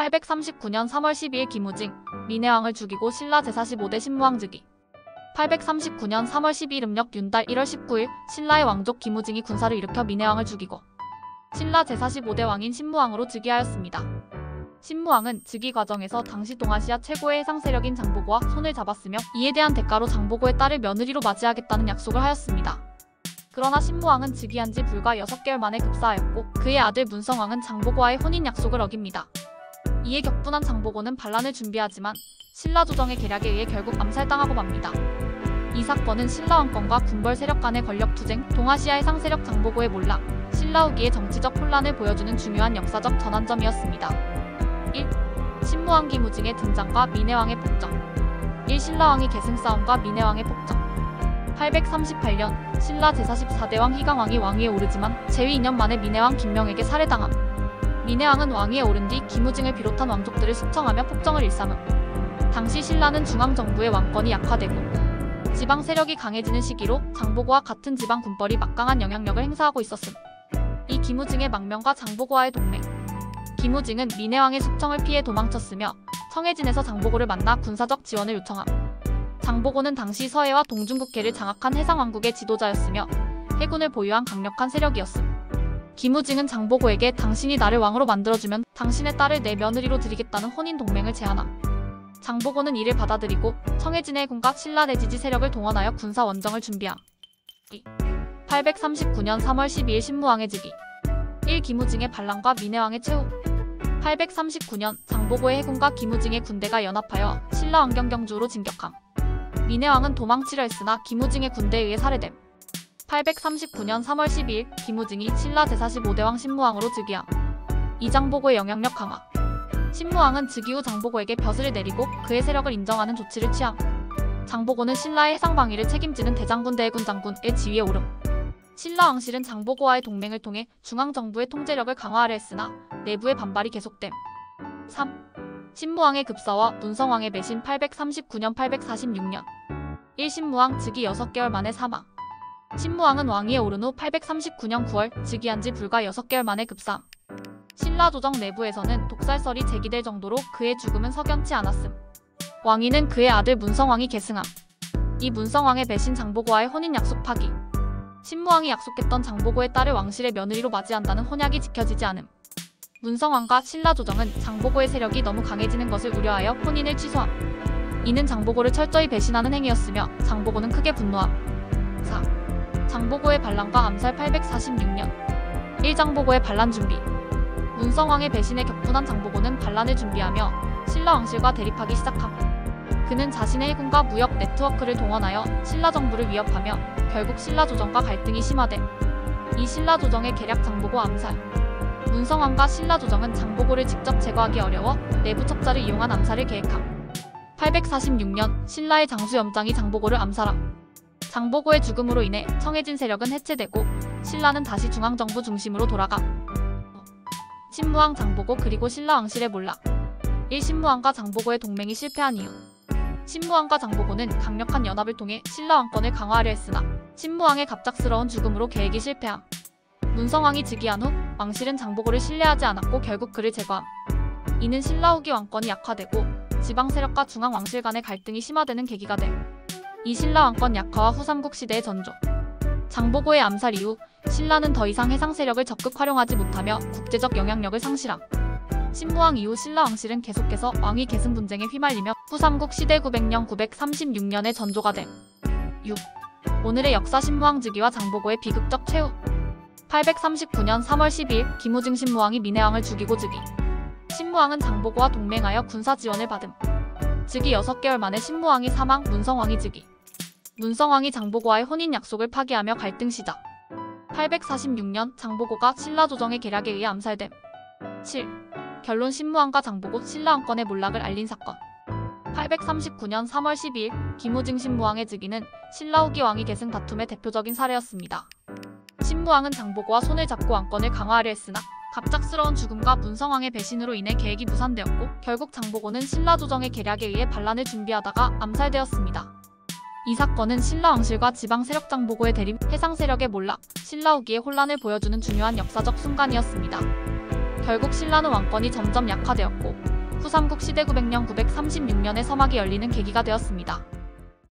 839년 3월 12일 김우징, 민해왕을 죽이고 신라 제45대 신무왕 즉위. 839년 3월 12일 음력 윤달 1월 19일 신라의 왕족 김우징이 군사를 일으켜 민해왕을 죽이고 신라 제45대 왕인 신무왕으로 즉위하였습니다. 신무왕은 즉위 과정에서 당시 동아시아 최고의 해상 세력인 장보고와 손을 잡았으며 이에 대한 대가로 장보고의 딸을 며느리로 맞이하겠다는 약속을 하였습니다. 그러나 신무왕은 즉위한 지 불과 6개월 만에 급사하였고 그의 아들 문성왕은 장보고와의 혼인 약속을 어깁니다. 이에 격분한 장보고는 반란을 준비하지만 신라 조정의 계략에 의해 결국 암살당하고 맙니다. 이 사건은 신라 왕권과 군벌 세력 간의 권력투쟁, 동아시아 해상 세력 장보고의 몰락, 신라 후기의 정치적 혼란을 보여주는 중요한 역사적 전환점이었습니다. 1. 신무왕 김우징의 등장과 민해왕의 폭정. 1. 신라왕이 계승싸움과 민해왕의 폭정. 838년 신라 제44대 왕 희강왕이 왕위에 오르지만 재위 2년 만에 민해왕 김명에게 살해당함. 민해왕은 왕위에 오른 뒤 김우징을 비롯한 왕족들을 숙청하며 폭정을 일삼음. 당시 신라는 중앙정부의 왕권이 약화되고 지방 세력이 강해지는 시기로 장보고와 같은 지방 군벌이 막강한 영향력을 행사하고 있었음. 이 김우징의 망명과 장보고와의 동맹. 김우징은 민해왕의 숙청을 피해 도망쳤으며 청해진에서 장보고를 만나 군사적 지원을 요청함. 장보고는 당시 서해와 동중국해를 장악한 해상왕국의 지도자였으며 해군을 보유한 강력한 세력이었음. 김우징은 장보고에게 당신이 나를 왕으로 만들어주면 당신의 딸을 내 며느리로 드리겠다는 혼인 동맹을 제안함. 장보고는 이를 받아들이고 청해진의 해군과 신라 내지지 세력을 동원하여 군사 원정을 준비함. 839년 3월 12일 신무왕의 즉위. 1. 김우징의 반란과 민해왕의 최후. 839년 장보고의 해군과 김우징의 군대가 연합하여 신라 왕경경주로 진격함. 민해왕은 도망치려 했으나 김우징의 군대에 의해 살해됨. 839년 3월 12일 김우징이 신라 제45대 왕 신무왕으로 즉위함. 2. 장보고의 영향력 강화. 신무왕은 즉위 후 장보고에게 벼슬을 내리고 그의 세력을 인정하는 조치를 취함. 장보고는 신라의 해상 방위를 책임지는 대장군 대해군 장군의 지위에 오름. 신라 왕실은 장보고와의 동맹을 통해 중앙정부의 통제력을 강화하려 했으나 내부의 반발이 계속됨. 3. 신무왕의 급사와 문성왕의 매신. 839년 846년 1. 신무왕 즉위 6개월 만에 사망. 신무왕은 왕위에 오른 후 839년 9월 즉위한 지 불과 6개월 만에 급사함. 신라 조정 내부에서는 독살설이 제기될 정도로 그의 죽음은 석연치 않았음. 왕위는 그의 아들 문성왕이 계승함. 이 문성왕의 배신 장보고와의 혼인 약속 파기. 신무왕이 약속했던 장보고의 딸을 왕실의 며느리로 맞이한다는 혼약이 지켜지지 않음. 문성왕과 신라 조정은 장보고의 세력이 너무 강해지는 것을 우려하여 혼인을 취소함. 이는 장보고를 철저히 배신하는 행위였으며 장보고는 크게 분노함. 4. 장보고의 반란과 암살. 846년 1. 장보고의 반란 준비. 문성왕의 배신에 격분한 장보고는 반란을 준비하며 신라 왕실과 대립하기 시작함. 그는 자신의 해군과 무역 네트워크를 동원하여 신라 정부를 위협하며 결국 신라 조정과 갈등이 심화됨. 이 신라 조정의 계략 장보고 암살. 문성왕과 신라 조정은 장보고를 직접 제거하기 어려워 내부 첩자를 이용한 암살을 계획함. 846년 신라의 장수염장이 장보고를 암살함. 장보고의 죽음으로 인해 청해진 세력은 해체되고 신라는 다시 중앙정부 중심으로 돌아감. 신무왕 장보고 그리고 신라 왕실의 몰락. 1. 신무왕과 장보고의 동맹이 실패한 이유. 신무왕과 장보고는 강력한 연합을 통해 신라 왕권을 강화하려 했으나 신무왕의 갑작스러운 죽음으로 계획이 실패함. 문성왕이 즉위한 후 왕실은 장보고를 신뢰하지 않았고 결국 그를 제거함. 이는 신라 후기 왕권이 약화되고 지방 세력과 중앙 왕실 간의 갈등이 심화되는 계기가 됨. 이 신라 왕권 약화와 후 삼국시대의 전조. 장보고의 암살 이후 신라는 더 이상 해상 세력을 적극 활용하지 못하며 국제적 영향력을 상실함. 신무왕 이후 신라 왕실은 계속해서 왕위 계승 분쟁에 휘말리며 후 삼국시대 900년 936년의 전조가 됨. 6. 오늘의 역사. 신무왕 즉위와 장보고의 비극적 최후. 839년 3월 12일 김우징 신무왕이 민해왕을 죽이고 즉위. 신무왕은 장보고와 동맹하여 군사 지원을 받음. 즉위 6개월 만에 신무왕이 사망. 문성왕이 즉위. 문성왕이 장보고와의 혼인 약속을 파기하며 갈등 시작. 846년 장보고가 신라 조정의 계략에 의해 암살됨. 7. 결론. 신무왕과 장보고 신라 왕권의 몰락을 알린 사건. 839년 3월 12일 김우징 신무왕의 즉위는 신라 후기 왕위 계승 다툼의 대표적인 사례였습니다. 신무왕은 장보고와 손을 잡고 왕권을 강화하려 했으나 갑작스러운 죽음과 문성왕의 배신으로 인해 계획이 무산되었고 결국 장보고는 신라 조정의 계략에 의해 반란을 준비하다가 암살되었습니다. 이 사건은 신라 왕실과 지방 세력 장보고의 대립, 해상 세력의 몰락, 신라 후기의 혼란을 보여주는 중요한 역사적 순간이었습니다. 결국 신라는 왕권이 점점 약화되었고 후 삼국시대 900년 936년에 서막이 열리는 계기가 되었습니다.